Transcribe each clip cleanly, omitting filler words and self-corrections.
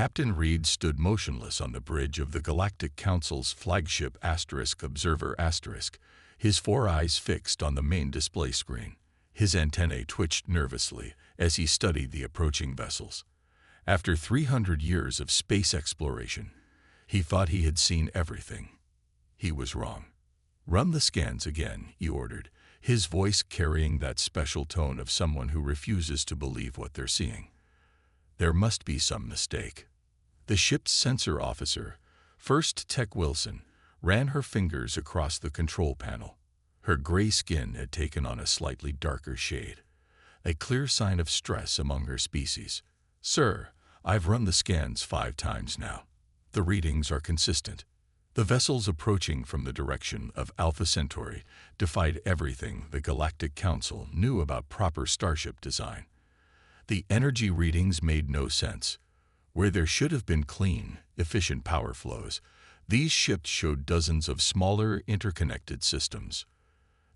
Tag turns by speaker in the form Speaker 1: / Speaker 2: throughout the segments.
Speaker 1: Captain Reed stood motionless on the bridge of the Galactic Council's flagship Observer *, his four eyes fixed on the main display screen. His antennae twitched nervously as he studied the approaching vessels. After 300 years of space exploration, he thought he had seen everything. He was wrong. "Run the scans again," he ordered, his voice carrying that special tone of someone who refuses to believe what they're seeing. There must be some mistake. The ship's sensor officer, First Tech Wilson, ran her fingers across the control panel. Her gray skin had taken on a slightly darker shade, a clear sign of stress among her species. "Sir, I've run the scans 5 times now. The readings are consistent." The vessels approaching from the direction of Alpha Centauri defied everything the Galactic Council knew about proper starship design. The energy readings made no sense. Where there should have been clean, efficient power flows, these ships showed dozens of smaller, interconnected systems.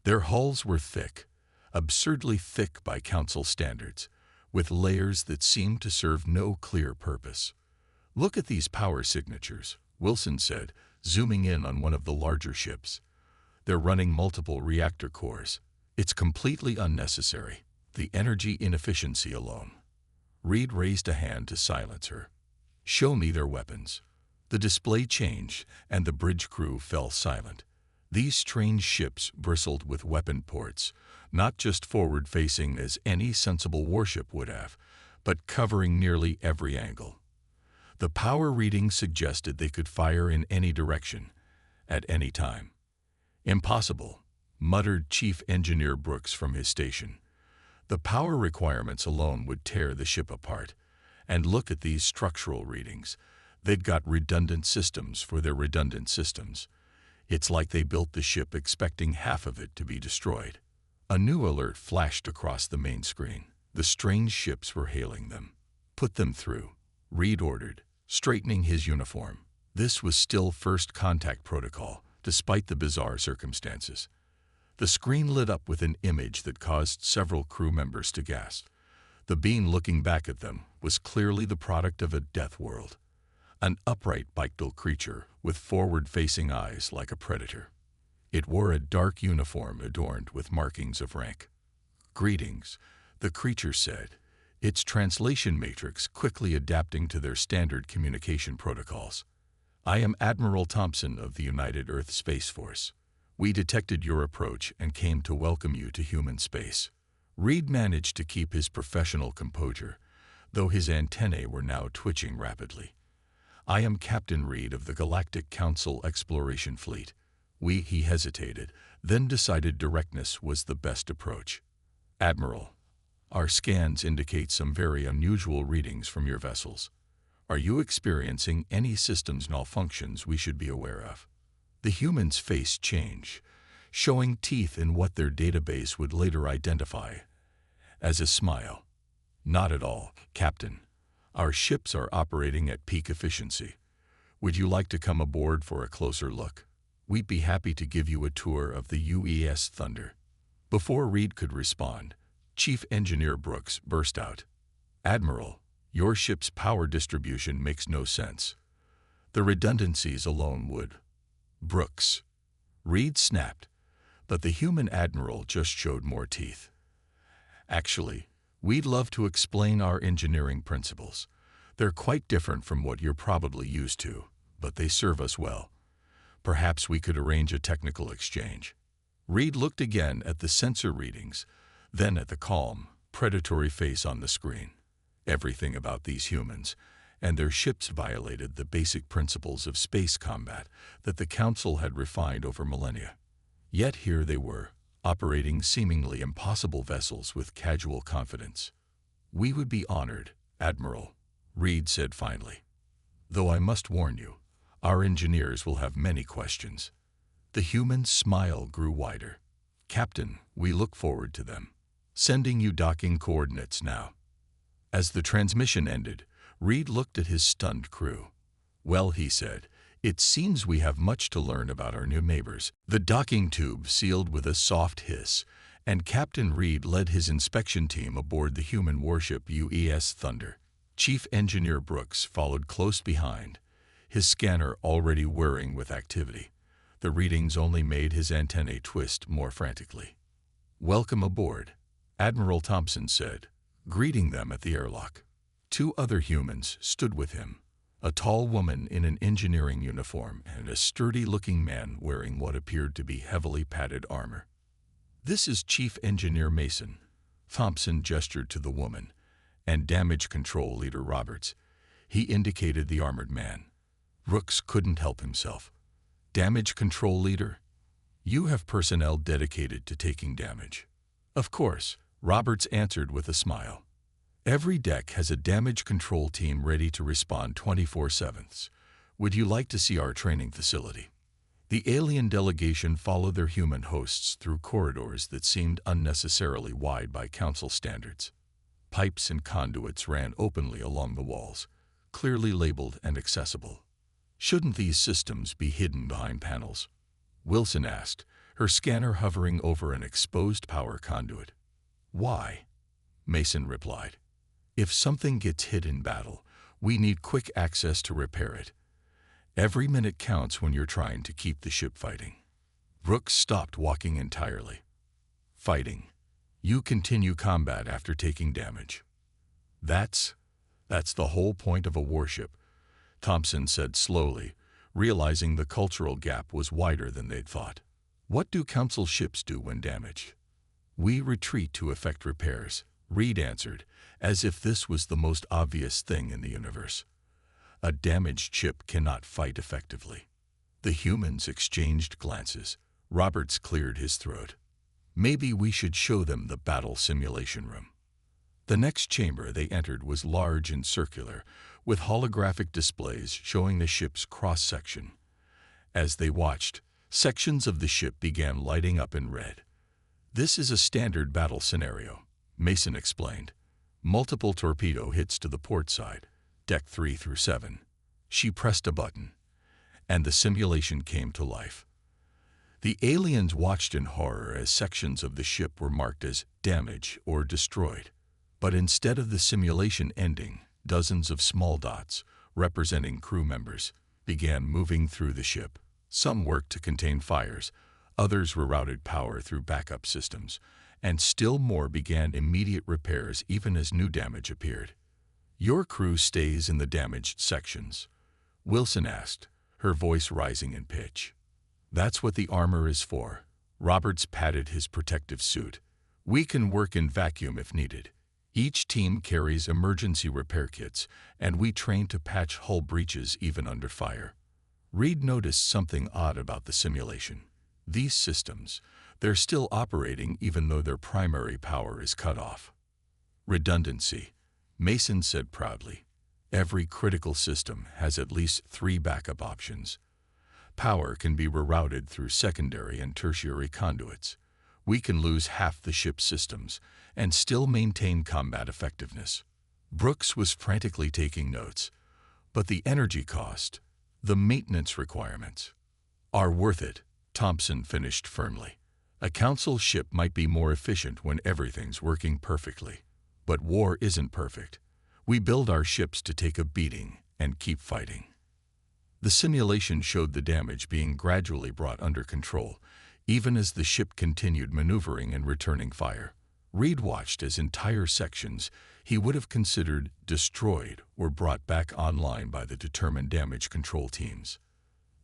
Speaker 1: Their hulls were thick, absurdly thick by Council standards, with layers that seemed to serve no clear purpose. "Look at these power signatures," Wilson said, zooming in on one of the larger ships. "They're running multiple reactor cores. It's completely unnecessary. The energy inefficiency alone." Reed raised a hand to silence her. "Show me their weapons." The display changed, and the bridge crew fell silent. These strange ships bristled with weapon ports, not just forward-facing as any sensible warship would have, but covering nearly every angle. The power readings suggested they could fire in any direction, at any time. "Impossible," muttered Chief Engineer Brooks from his station. "The power requirements alone would tear the ship apart. And look at these structural readings. They've got redundant systems for their redundant systems. It's like they built the ship expecting half of it to be destroyed." A new alert flashed across the main screen. The strange ships were hailing them. "Put them through," Reed ordered, straightening his uniform. This was still first contact protocol, despite the bizarre circumstances. The screen lit up with an image that caused several crew members to gasp. The being looking back at them was clearly the product of a death world. An upright bipedal creature with forward-facing eyes like a predator. It wore a dark uniform adorned with markings of rank. "Greetings," the creature said, its translation matrix quickly adapting to their standard communication protocols. "I am Admiral Thompson of the United Earth Space Force. We detected your approach and came to welcome you to human space." Reed managed to keep his professional composure, though his antennae were now twitching rapidly. "I am Captain Reed of the Galactic Council Exploration Fleet." He hesitated, then decided directness was the best approach. "Admiral, our scans indicate some very unusual readings from your vessels. Are you experiencing any systems malfunctions we should be aware of?" The human's face changed, showing teeth in what their database would later identify as a smile. "Not at all, Captain. Our ships are operating at peak efficiency. Would you like to come aboard for a closer look? We'd be happy to give you a tour of the UES Thunder." Before Reed could respond, Chief Engineer Brooks burst out. "Admiral, your ship's power distribution makes no sense. The redundancies alone would." "Brooks," Reed snapped, but the human admiral just showed more teeth. "Actually, we'd love to explain our engineering principles. They're quite different from what you're probably used to, but they serve us well. Perhaps we could arrange a technical exchange." Reed looked again at the sensor readings, then at the calm, predatory face on the screen. Everything about these humans and their ships violated the basic principles of space combat that the Council had refined over millennia. Yet here they were, operating seemingly impossible vessels with casual confidence. "We would be honored, Admiral," Reed said finally. "Though I must warn you, our engineers will have many questions." The human's smile grew wider. "Captain, we look forward to them. Sending you docking coordinates now." As the transmission ended, Reed looked at his stunned crew. "Well," he said, "it seems we have much to learn about our new neighbors." The docking tube sealed with a soft hiss, and Captain Reed led his inspection team aboard the human warship UES Thunder. Chief Engineer Brooks followed close behind, his scanner already whirring with activity. The readings only made his antennae twist more frantically. "Welcome aboard," Admiral Thompson said, greeting them at the airlock. Two other humans stood with him, a tall woman in an engineering uniform and a sturdy-looking man wearing what appeared to be heavily padded armor. "This is Chief Engineer Mason," Thompson gestured to the woman, "and Damage Control Leader Roberts." He indicated the armored man. Brooks couldn't help himself. "Damage Control Leader? You have personnel dedicated to taking damage." "Of course," Roberts answered with a smile. "Every deck has a damage control team ready to respond 24/7. Would you like to see our training facility?" The alien delegation followed their human hosts through corridors that seemed unnecessarily wide by Council standards. Pipes and conduits ran openly along the walls, clearly labeled and accessible. "Shouldn't these systems be hidden behind panels?" Wilson asked, her scanner hovering over an exposed power conduit. "Why?" Mason replied. "If something gets hit in battle, we need quick access to repair it. Every minute counts when you're trying to keep the ship fighting." Brooks stopped walking entirely. "Fighting. You continue combat after taking damage. That's the whole point of a warship," Thompson said slowly, realizing the cultural gap was wider than they'd thought. "What do Council ships do when damaged?" "We retreat to effect repairs," Reed answered, as if this was the most obvious thing in the universe. A damaged ship cannot fight effectively. The humans exchanged glances. Roberts cleared his throat. "Maybe we should show them the battle simulation room." The next chamber they entered was large and circular, with holographic displays showing the ship's cross-section. As they watched, sections of the ship began lighting up in red. "This is a standard battle scenario," Mason explained. "Multiple torpedo hits to the port side, deck 3 through 7. She pressed a button, and the simulation came to life. The aliens watched in horror as sections of the ship were marked as damage or destroyed. But instead of the simulation ending, dozens of small dots, representing crew members, began moving through the ship. Some worked to contain fires, others rerouted power through backup systems, and still more began immediate repairs even as new damage appeared. "Your crew stays in the damaged sections?" Wilson asked, her voice rising in pitch. "That's what the armor is for." Roberts patted his protective suit. "We can work in vacuum if needed. Each team carries emergency repair kits, and we train to patch hull breaches even under fire." Reed noticed something odd about the simulation. These systems, they're still operating even though their primary power is cut off. "Redundancy," Mason said proudly. "Every critical system has at least 3 backup options. Power can be rerouted through secondary and tertiary conduits. We can lose half the ship's systems and still maintain combat effectiveness." Brooks was frantically taking notes. "But the energy cost, the maintenance requirements, are worth it," Thompson finished firmly. "A Council ship might be more efficient when everything's working perfectly. But war isn't perfect. We build our ships to take a beating and keep fighting." The simulation showed the damage being gradually brought under control, even as the ship continued maneuvering and returning fire. Reed watched as entire sections he would have considered destroyed were brought back online by the determined damage control teams.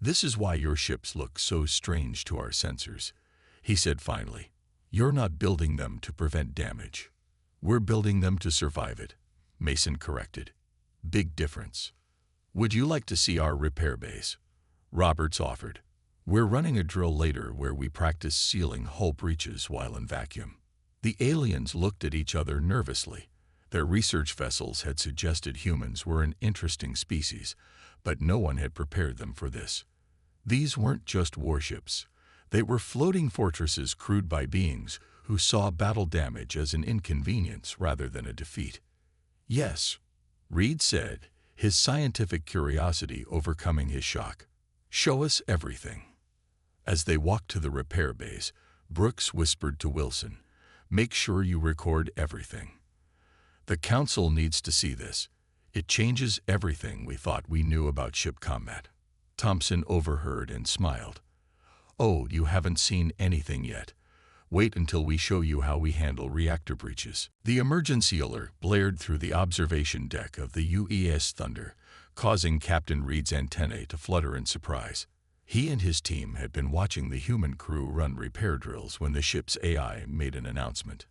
Speaker 1: "This is why your ships look so strange to our sensors," he said finally. "You're not building them to prevent damage. We're building them to survive it," Mason corrected. "Big difference." "Would you like to see our repair base?" Roberts offered. "We're running a drill later where we practice sealing hull breaches while in vacuum." The aliens looked at each other nervously. Their research vessels had suggested humans were an interesting species, but no one had prepared them for this. These weren't just warships. They were floating fortresses crewed by beings who saw battle damage as an inconvenience rather than a defeat. "Yes," Reed said, his scientific curiosity overcoming his shock. "Show us everything." As they walked to the repair base, Brooks whispered to Wilson, "Make sure you record everything. The Council needs to see this. It changes everything we thought we knew about ship combat. Thompson overheard and smiled. Oh, you haven't seen anything yet. Wait until we show you how we handle reactor breaches. The emergency alert blared through the observation deck of the UES Thunder, causing Captain Reed's antennae to flutter in surprise. He and his team had been watching the human crew run repair drills when the ship's AI made an announcement.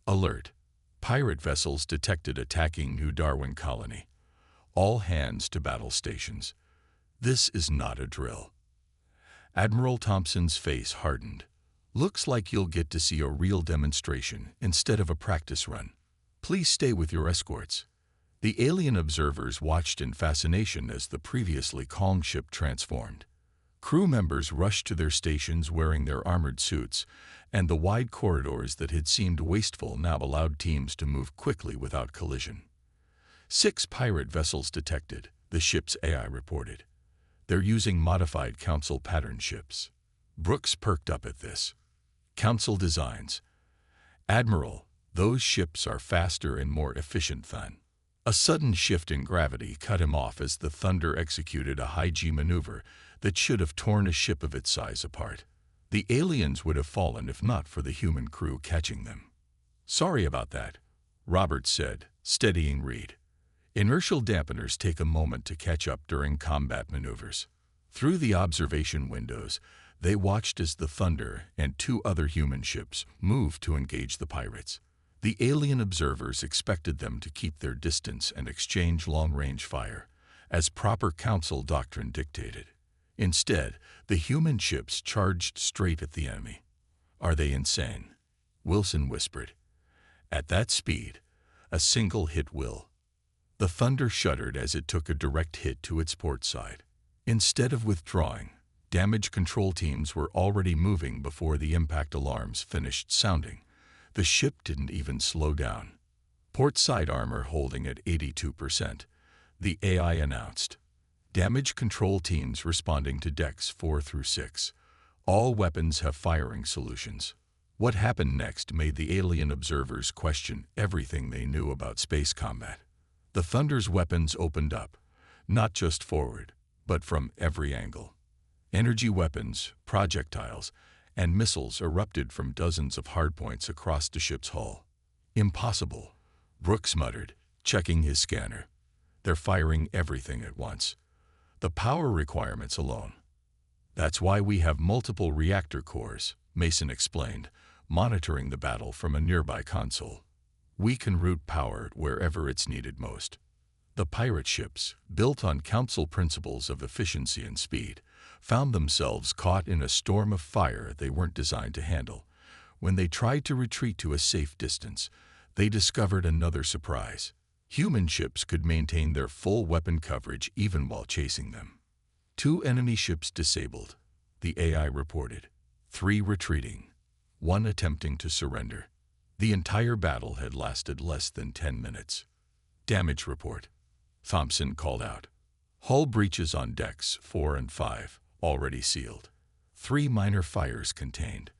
Speaker 1: Alert! Pirate vessels detected attacking New Darwin colony. All hands to battle stations. This is not a drill. Admiral Thompson's face hardened. Looks like you'll get to see a real demonstration instead of a practice run. Please stay with your escorts. The alien observers watched in fascination as the previously calm ship transformed. Crew members rushed to their stations wearing their armored suits, and the wide corridors that had seemed wasteful now allowed teams to move quickly without collision. 6 pirate vessels detected, the ship's AI reported. They're using modified Council pattern ships. Brooks perked up at this. Council designs. Admiral, those ships are faster and more efficient than. A sudden shift in gravity cut him off as the Thunder executed a high-G maneuver that should have torn a ship of its size apart. The aliens would have fallen if not for the human crew catching them. Sorry about that, Roberts said, steadying Reed. Inertial dampeners take a moment to catch up during combat maneuvers. Through the observation windows, they watched as the Thunder and 2 other human ships moved to engage the pirates. The alien observers expected them to keep their distance and exchange long-range fire, as proper Council doctrine dictated. Instead, the human ships charged straight at the enemy. Are they insane? Wilson whispered. At that speed, a single hit will. The Thunder shuddered as it took a direct hit to its port side. Instead of withdrawing, damage control teams were already moving before the impact alarms finished sounding. The ship didn't even slow down. Port side armor holding at 82%, the AI announced. Damage control teams responding to decks 4 through 6. All weapons have firing solutions. What happened next made the alien observers question everything they knew about space combat. The Thunder's weapons opened up, not just forward, but from every angle. Energy weapons, projectiles, and missiles erupted from dozens of hardpoints across the ship's hull. Impossible, Brooks muttered, checking his scanner. They're firing everything at once. The power requirements alone. That's why we have multiple reactor cores, Mason explained, monitoring the battle from a nearby console. We can route power wherever it's needed most. The pirate ships, built on Council principles of efficiency and speed, found themselves caught in a storm of fire they weren't designed to handle. When they tried to retreat to a safe distance, they discovered another surprise. Human ships could maintain their full weapon coverage even while chasing them. 2 enemy ships disabled, the AI reported. 3 retreating, 1 attempting to surrender. The entire battle had lasted less than 10 minutes. Damage report, Thompson called out. Hull breaches on decks 4 and 5, already sealed. 3 minor fires contained.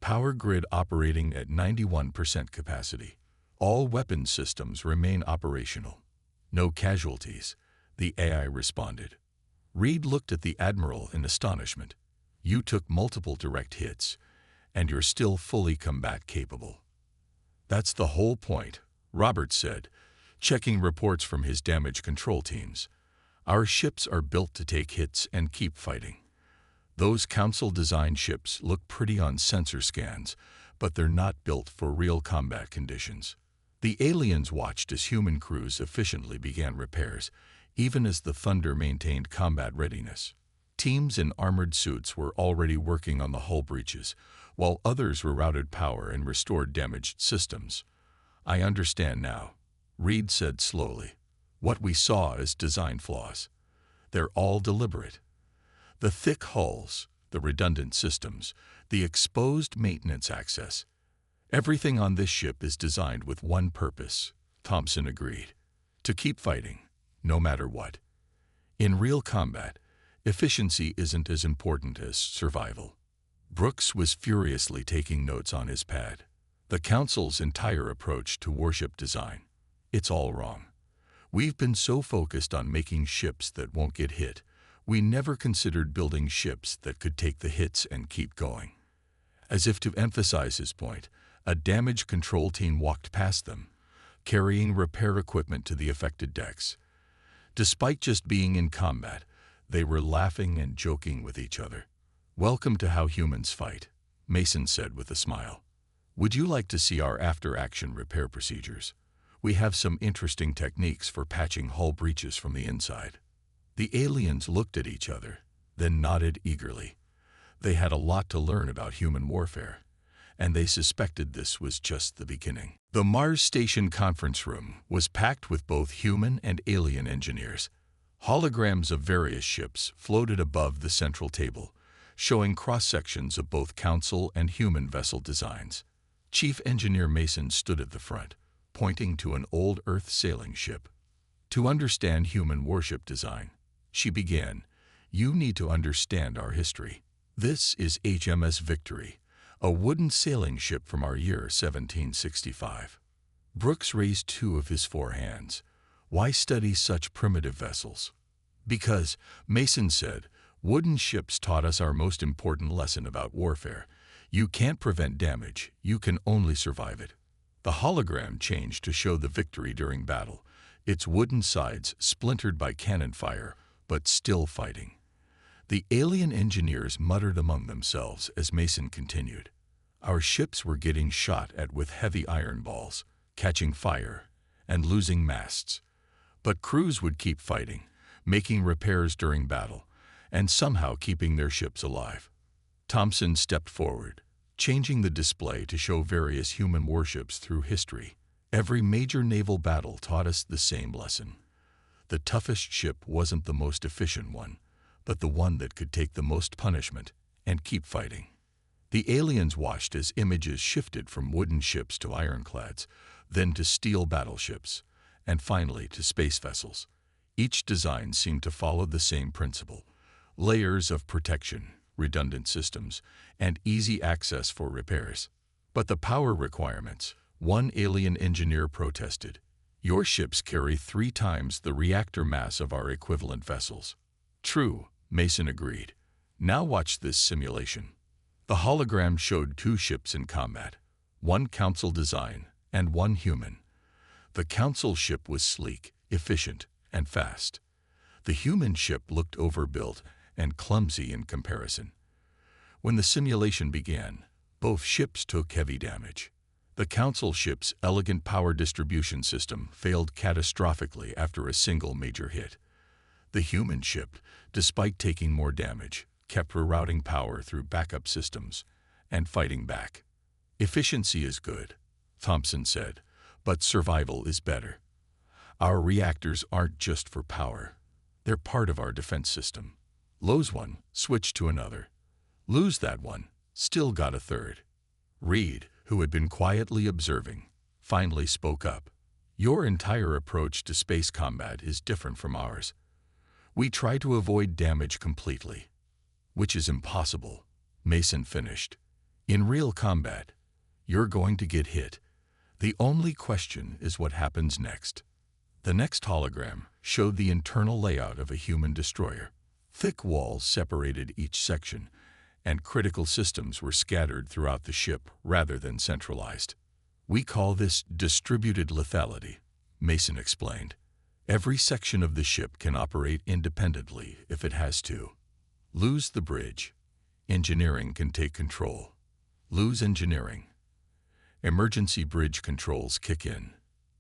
Speaker 1: Power grid operating at 91% capacity. All weapon systems remain operational. No casualties, the AI responded. Reed looked at the Admiral in astonishment. You took multiple direct hits, and you're still fully combat capable. That's the whole point, Roberts said, checking reports from his damage control teams. Our ships are built to take hits and keep fighting. Those Council-designed ships look pretty on sensor scans, but they're not built for real combat conditions. The aliens watched as human crews efficiently began repairs, even as the Thunder maintained combat readiness. Teams in armored suits were already working on the hull breaches, while others rerouted power and restored damaged systems. I understand now, Reed said slowly. What we saw is design flaws. They're all deliberate. The thick hulls, the redundant systems, the exposed maintenance access. Everything on this ship is designed with one purpose, Thompson agreed. To keep fighting, no matter what. In real combat, efficiency isn't as important as survival. Brooks was furiously taking notes on his pad. The Council's entire approach to warship design. It's all wrong. We've been so focused on making ships that won't get hit, we never considered building ships that could take the hits and keep going." As if to emphasize his point, a damage control team walked past them, carrying repair equipment to the affected decks. Despite just being in combat, they were laughing and joking with each other. "Welcome to how humans fight," Mason said with a smile. "Would you like to see our after-action repair procedures? We have some interesting techniques for patching hull breaches from the inside." The aliens looked at each other, then nodded eagerly. They had a lot to learn about human warfare, and they suspected this was just the beginning. The Mars Station conference room was packed with both human and alien engineers. Holograms of various ships floated above the central table, showing cross-sections of both Council and human vessel designs. Chief Engineer Mason stood at the front, pointing to an old Earth sailing ship. "To understand human warship design," she began, "you need to understand our history. This is HMS Victory, a wooden sailing ship from our year 1765. Brooks raised two of his four hands. "Why study such primitive vessels?" "Because," Mason said, "wooden ships taught us our most important lesson about warfare. You can't prevent damage, you can only survive it." The hologram changed to show the Victory during battle, its wooden sides splintered by cannon fire, but still fighting. The alien engineers muttered among themselves as Mason continued. "Our ships were getting shot at with heavy iron balls, catching fire, and losing masts. But crews would keep fighting, making repairs during battle, and somehow keeping their ships alive." Thompson stepped forward, changing the display to show various human warships through history. "Every major naval battle taught us the same lesson. The toughest ship wasn't the most efficient one, but the one that could take the most punishment and keep fighting." The aliens watched as images shifted from wooden ships to ironclads, then to steel battleships, and finally to space vessels. Each design seemed to follow the same principle: layers of protection, redundant systems, and easy access for repairs. "But the power requirements," one alien engineer protested. "Your ships carry 3 times the reactor mass of our equivalent vessels." "True," Mason agreed. "Now watch this simulation." The hologram showed 2 ships in combat, one Council design and one human. The Council ship was sleek, efficient, and fast. The human ship looked overbuilt and clumsy in comparison. When the simulation began, both ships took heavy damage. The Council ship's elegant power distribution system failed catastrophically after a single major hit. The human ship, despite taking more damage, kept rerouting power through backup systems and fighting back. "Efficiency is good," Thompson said, "but survival is better. Our reactors aren't just for power. They're part of our defense system. Lose one, switch to another. Lose that one, still got a third." Reed, who had been quietly observing, finally spoke up. "Your entire approach to space combat is different from ours. We try to avoid damage completely." "Which is impossible," Mason finished. "In real combat, you're going to get hit. The only question is what happens next." The next hologram showed the internal layout of a human destroyer. Thick walls separated each section, and critical systems were scattered throughout the ship rather than centralized. "We call this distributed lethality," Mason explained. "Every section of the ship can operate independently if it has to. Lose the bridge, engineering can take control. Lose engineering, emergency bridge controls kick in."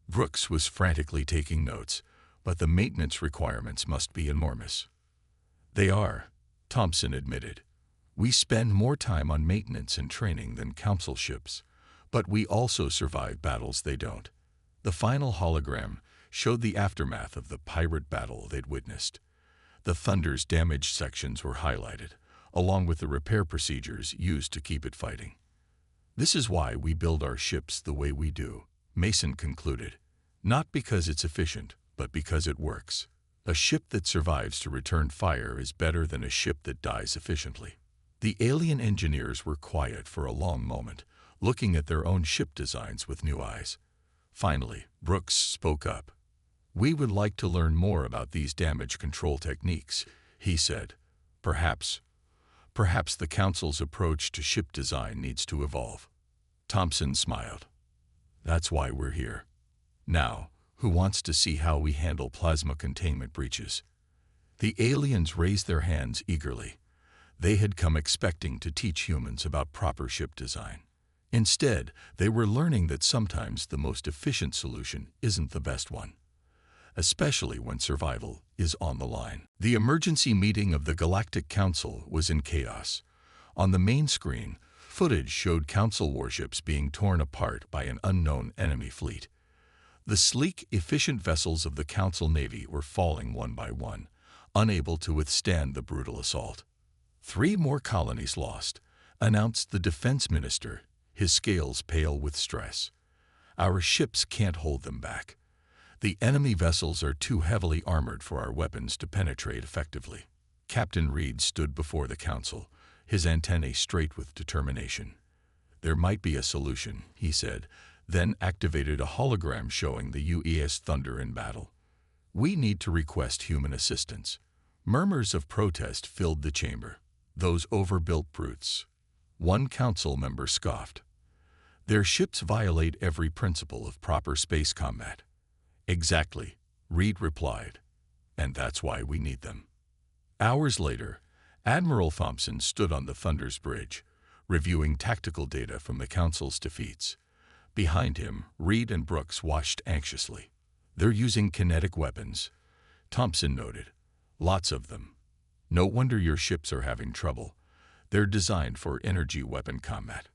Speaker 1: Brooks was frantically taking notes, but the maintenance requirements must be enormous. "They are," Thompson admitted. "We spend more time on maintenance and training than Council ships, but we also survive battles they don't." The final hologram showed the aftermath of the pirate battle they'd witnessed. The Thunder's damaged sections were highlighted, along with the repair procedures used to keep it fighting. "This is why we build our ships the way we do," Mason concluded. "Not because it's efficient, but because it works. A ship that survives to return fire is better than a ship that dies efficiently." The alien engineers were quiet for a long moment, looking at their own ship designs with new eyes. Finally, Brooks spoke up. "We would like to learn more about these damage control techniques," he said. Perhaps the Council's approach to ship design needs to evolve." Thompson smiled. "That's why we're here. Now, who wants to see how we handle plasma containment breaches?" The aliens raised their hands eagerly. They had come expecting to teach humans about proper ship design. Instead, they were learning that sometimes the most efficient solution isn't the best one, especially when survival is on the line. The emergency meeting of the Galactic Council was in chaos. On the main screen, footage showed Council warships being torn apart by an unknown enemy fleet. The sleek, efficient vessels of the Council Navy were falling one by one, unable to withstand the brutal assault. "3 more colonies lost," announced the defense minister, his scales pale with stress. "Our ships can't hold them back. The enemy vessels are too heavily armored for our weapons to penetrate effectively." Captain Reed stood before the council, his antennae straight with determination. "There might be a solution," he said, then activated a hologram showing the UES Thunder in battle. "We need to request human assistance." Murmurs of protest filled the chamber. "Those overbuilt brutes." One council member scoffed. "Their ships violate every principle of proper space combat." "Exactly," Reed replied, "and that's why we need them." Hours later, Admiral Thompson stood on the Thunder's bridge, reviewing tactical data from the Council's defeats. Behind him, Reed and Brooks watched anxiously. "They're using kinetic weapons," Thompson noted. "Lots of them. No wonder your ships are having trouble. They're designed for energy weapon combat."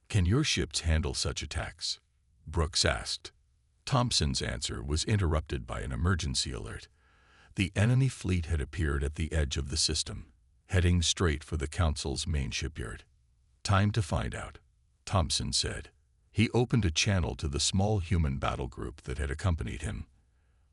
Speaker 1: "Can your ships handle such attacks?" Brooks asked. Thompson's answer was interrupted by an emergency alert. The enemy fleet had appeared at the edge of the system, heading straight for the Council's main shipyard. "Time to find out," Thompson said. He opened a channel to the small human battle group that had accompanied him.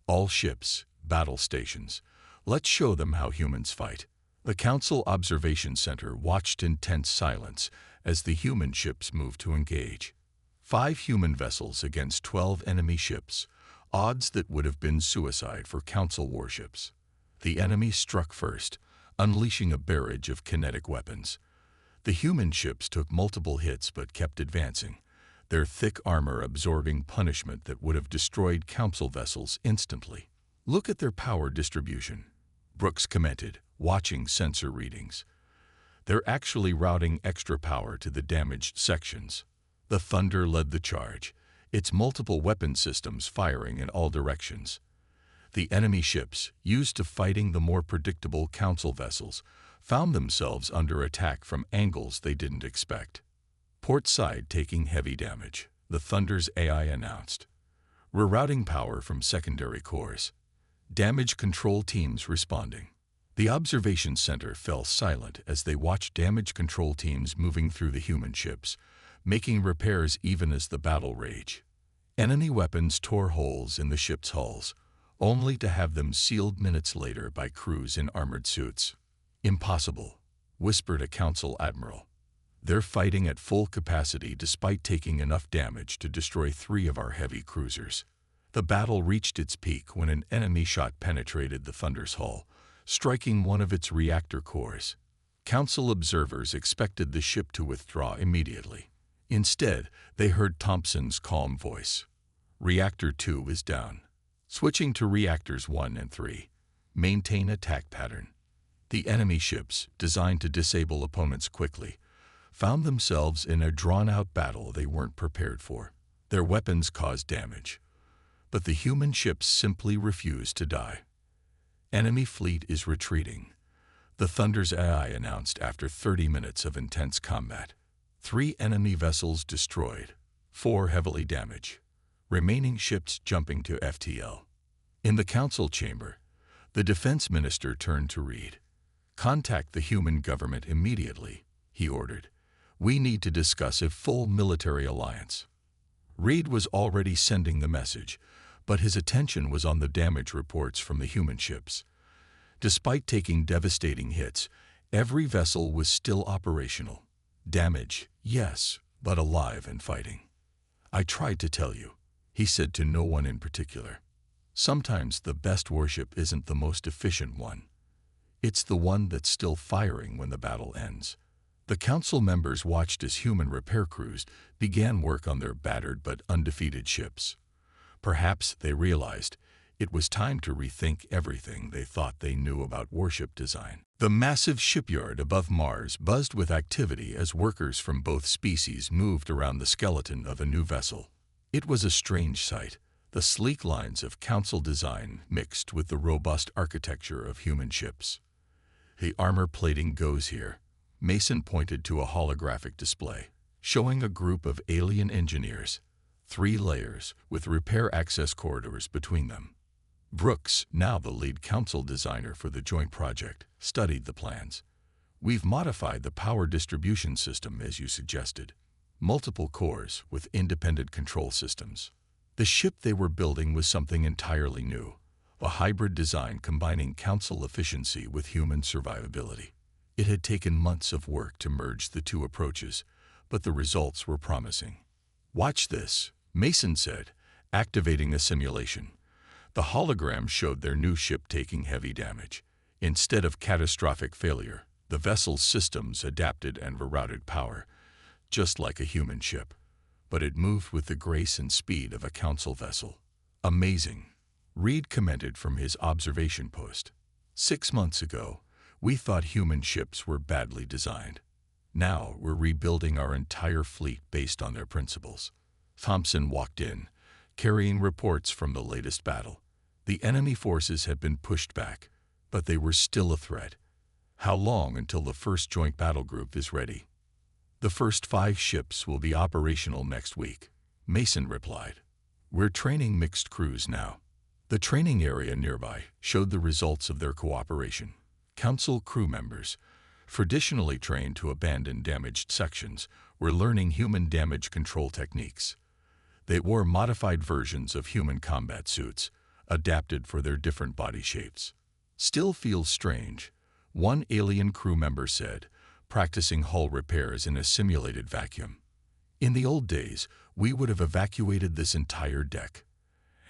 Speaker 1: "All ships, battle stations. Let's show them how humans fight." The Council Observation Center watched in tense silence as the human ships moved to engage. 5 human vessels against 12 enemy ships, odds that would have been suicide for Council warships. The enemy struck first, unleashing a barrage of kinetic weapons. The human ships took multiple hits but kept advancing, their thick armor absorbing punishment that would have destroyed Council vessels instantly. "Look at their power distribution," Brooks commented, watching sensor readings. "They're actually routing extra power to the damaged sections." The Thunder led the charge, its multiple weapon systems firing in all directions. The enemy ships, used to fighting the more predictable Council vessels, found themselves under attack from angles they didn't expect. "Port side taking heavy damage," the Thunder's AI announced. "Rerouting power from secondary cores. Damage control teams responding." The observation center fell silent as they watched damage control teams moving through the human ships, making repairs even as the battle raged. Enemy weapons tore holes in the ship's hulls, only to have them sealed minutes later by crews in armored suits. "Impossible," whispered a Council admiral. "They're fighting at full capacity despite taking enough damage to destroy 3 of our heavy cruisers." The battle reached its peak when an enemy shot penetrated the Thunder's hull, striking one of its reactor cores. Council observers expected the ship to withdraw immediately. Instead, they heard Thompson's calm voice. "Reactor 2 is down. Switching to reactors 1 and 3. Maintain attack pattern." The enemy ships, designed to disable opponents quickly, found themselves in a drawn-out battle they weren't prepared for. Their weapons caused damage, but the human ships simply refused to die. "Enemy fleet is retreating," the Thunder's AI announced after 30 minutes of intense combat. 3 enemy vessels destroyed, 4 heavily damaged, remaining ships jumping to FTL. In the council chamber, the defense minister turned to Reed. "Contact the human government immediately," he ordered. "We need to discuss a full military alliance." Reed was already sending the message, but his attention was on the damage reports from the human ships. Despite taking devastating hits, every vessel was still operational. Damage, yes, but alive and fighting. "I tried to tell you," he said to no one in particular. Sometimes the best warship isn't the most efficient one. It's the one that's still firing when the battle ends. The council members watched as human repair crews began work on their battered but undefeated ships. Perhaps they realized it was time to rethink everything they thought they knew about warship design. The massive shipyard above Mars buzzed with activity as workers from both species moved around the skeleton of a new vessel. It was a strange sight, the sleek lines of council design mixed with the robust architecture of human ships. The armor plating goes here. Mason pointed to a holographic display, showing a group of alien engineers, 3 layers with repair access corridors between them. Brooks, now the lead council designer for the joint project, studied the plans. We've modified the power distribution system as you suggested. Multiple cores with independent control systems. The ship they were building was something entirely new, a hybrid design combining council efficiency with human survivability. It had taken months of work to merge the two approaches, but the results were promising. "Watch this," Mason said, activating a simulation. The hologram showed their new ship taking heavy damage. Instead of catastrophic failure, the vessel's systems adapted and rerouted power, just like a human ship. But it moved with the grace and speed of a council vessel. "Amazing," Reed commented from his observation post. "6 months ago, we thought human ships were badly designed. Now we're rebuilding our entire fleet based on their principles." Thompson walked in, carrying reports from the latest battle. The enemy forces had been pushed back, but they were still a threat. "How long until the first joint battle group is ready?" "The first 5 ships will be operational next week," Mason replied. "We're training mixed crews now." The training area nearby showed the results of their cooperation. Council crew members, traditionally trained to abandon damaged sections, were learning human damage control techniques. They wore modified versions of human combat suits, adapted for their different body shapes. "Still feels strange," one alien crew member said, practicing hull repairs in a simulated vacuum. "In the old days, we would have evacuated this entire deck.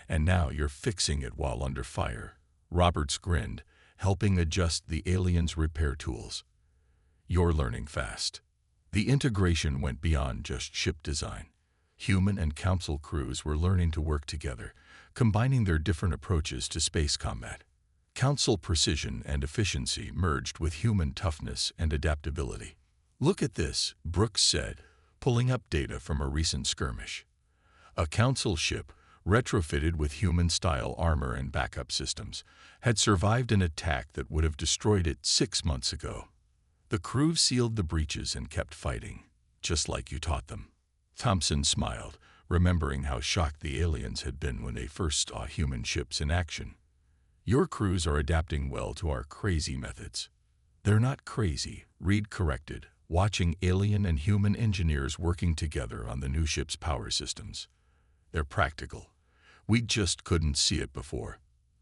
Speaker 1: And now you're fixing it while under fire." Roberts grinned, helping adjust the aliens' repair tools. "You're learning fast." The integration went beyond just ship design. Human and council crews were learning to work together, combining their different approaches to space combat. Council precision and efficiency merged with human toughness and adaptability. "Look at this," Brooks said, pulling up data from a recent skirmish. A council ship, retrofitted with human-style armor and backup systems, had survived an attack that would have destroyed it 6 months ago. The crew sealed the breaches and kept fighting, just like you taught them. Thompson smiled, remembering how shocked the aliens had been when they first saw human ships in action. "Your crews are adapting well to our crazy methods." "They're not crazy," Reed corrected, watching alien and human engineers working together on the new ship's power systems. "They're practical. We just couldn't see it before."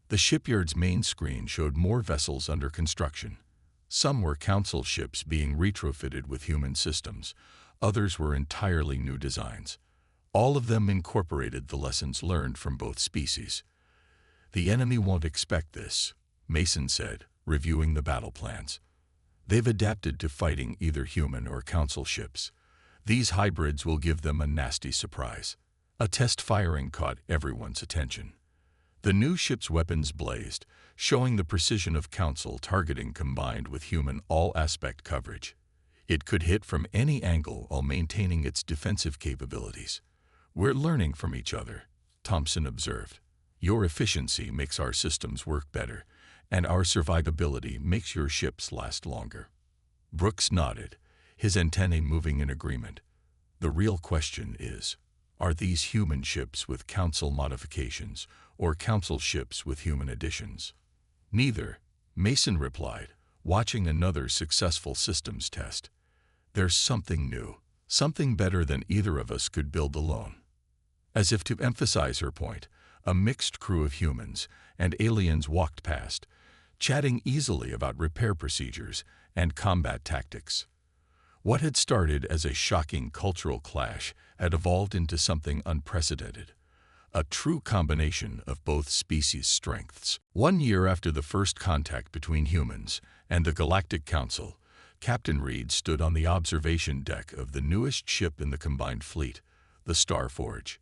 Speaker 1: The shipyard's main screen showed more vessels under construction. Some were council ships being retrofitted with human systems. Others were entirely new designs. All of them incorporated the lessons learned from both species. "The enemy won't expect this," Mason said, reviewing the battle plans. "They've adapted to fighting either human or council ships. These hybrids will give them a nasty surprise." A test firing caught everyone's attention. The new ship's weapons blazed, showing the precision of council targeting combined with human all-aspect coverage. It could hit from any angle while maintaining its defensive capabilities. "We're learning from each other," Thompson observed. "Your efficiency makes our systems work better, and our survivability makes your ships last longer." Brooks nodded, his antennae moving in agreement. "The real question is, are these human ships with council modifications or council ships with human additions?" "Neither," Mason replied, watching another successful systems test. "There's something new, something better than either of us could build alone." As if to emphasize her point, a mixed crew of humans and aliens walked past, chatting easily about repair procedures and combat tactics. What had started as a shocking cultural clash had evolved into something unprecedented, a true combination of both species' strengths. 1 year after the first contact between humans and the Galactic Council, Captain Reed stood on the observation deck of the newest ship in the combined fleet, the Starforge.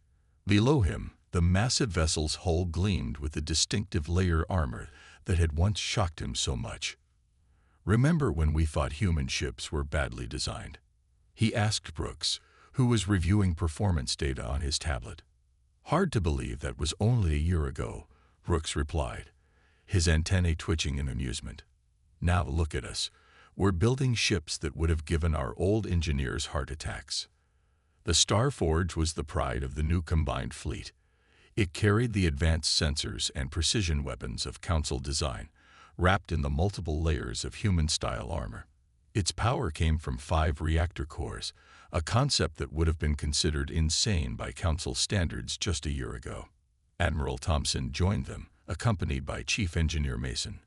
Speaker 1: Below him, the massive vessel's hull gleamed with the distinctive layer armor that had once shocked him so much. "Remember when we thought human ships were badly designed?" he asked Brooks, who was reviewing performance data on his tablet. "Hard to believe that was only a year ago," Brooks replied, his antennae twitching in amusement. "Now look at us. We're building ships that would have given our old engineers heart attacks." The Starforge was the pride of the new combined fleet. It carried the advanced sensors and precision weapons of Council design, wrapped in the multiple layers of human-style armor. Its power came from 5 reactor cores, a concept that would have been considered insane by Council standards just a year ago. Admiral Thompson joined them, accompanied by Chief Engineer Mason.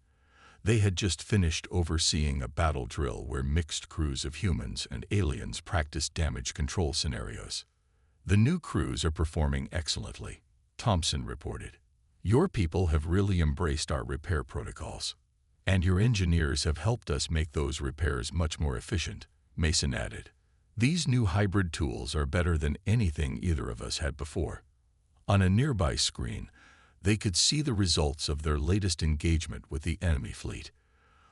Speaker 1: They had just finished overseeing a battle drill where mixed crews of humans and aliens practiced damage control scenarios. "The new crews are performing excellently," Thompson reported. "Your people have really embraced our repair protocols. And your engineers have helped us make those repairs much more efficient," Mason added. "These new hybrid tools are better than anything either of us had before." On a nearby screen, they could see the results of their latest engagement with the enemy fleet.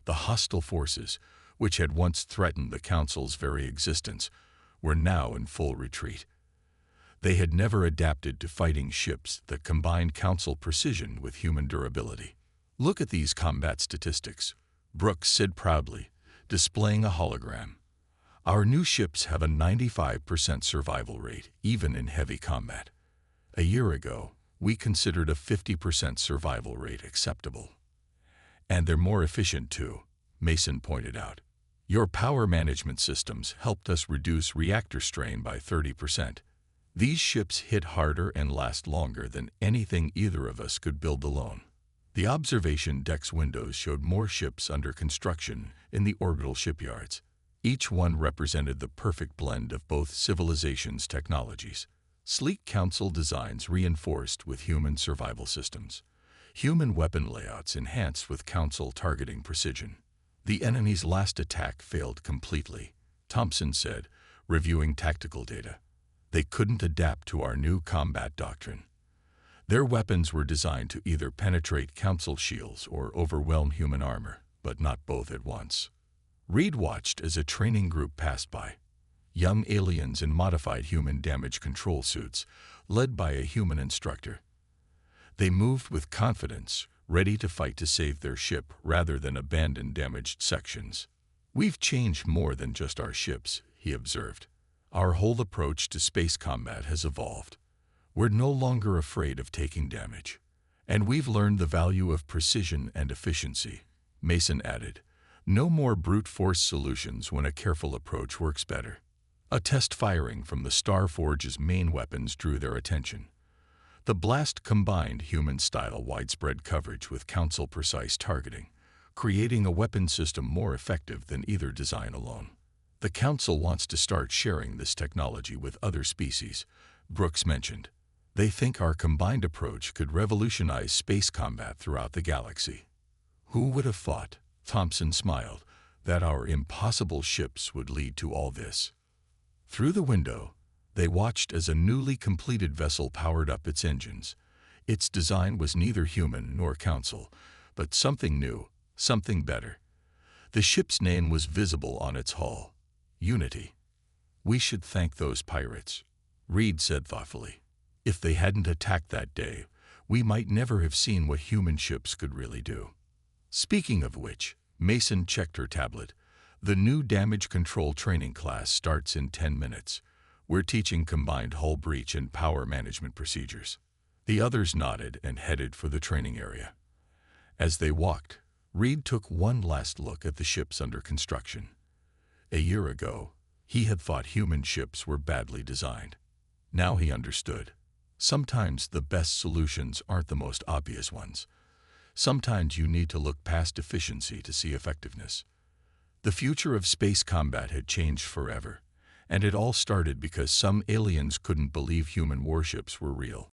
Speaker 1: The hostile forces, which had once threatened the Council's very existence, were now in full retreat. They had never adapted to fighting ships that combined Council precision with human durability. "Look at these combat statistics," Brooks said proudly, displaying a hologram. "Our new ships have a 95% survival rate, even in heavy combat. A year ago, we considered a 50% survival rate acceptable. And they're more efficient too," Mason pointed out. "Your power management systems helped us reduce reactor strain by 30%. These ships hit harder and last longer than anything either of us could build alone." The observation deck's windows showed more ships under construction in the orbital shipyards. Each one represented the perfect blend of both civilizations' technologies. Sleek Council designs reinforced with human survival systems. Human weapon layouts enhanced with Council targeting precision. "The enemy's last attack failed completely," Thompson said, reviewing tactical data. "They couldn't adapt to our new combat doctrine. Their weapons were designed to either penetrate Council shields or overwhelm human armor, but not both at once." Reed watched as a training group passed by. Young aliens in modified human damage control suits, led by a human instructor. They moved with confidence, ready to fight to save their ship rather than abandon damaged sections. "We've changed more than just our ships," he observed. "Our whole approach to space combat has evolved. We're no longer afraid of taking damage. And we've learned the value of precision and efficiency," Mason added. "No more brute force solutions when a careful approach works better." A test firing from the Starforge's main weapons drew their attention. The blast combined human-style widespread coverage with Council-precise targeting, creating a weapon system more effective than either design alone. "The Council wants to start sharing this technology with other species," Brooks mentioned. "They think our combined approach could revolutionize space combat throughout the galaxy." "Who would have thought," Thompson smiled, "that our impossible ships would lead to all this?" Through the window, they watched as a newly completed vessel powered up its engines. Its design was neither human nor Council, but something new, something better. The ship's name was visible on its hull: Unity. "We should thank those pirates," Reed said thoughtfully. "If they hadn't attacked that day, we might never have seen what human ships could really do." Speaking of which, Mason checked her tablet. "The new damage control training class starts in 10 minutes. We're teaching combined hull breach and power management procedures." The others nodded and headed for the training area. As they walked, Reed took one last look at the ships under construction. A year ago, he had thought human ships were badly designed. Now he understood. Sometimes the best solutions aren't the most obvious ones. Sometimes you need to look past efficiency to see effectiveness. The future of space combat had changed forever, and it all started because some aliens couldn't believe human warships were real.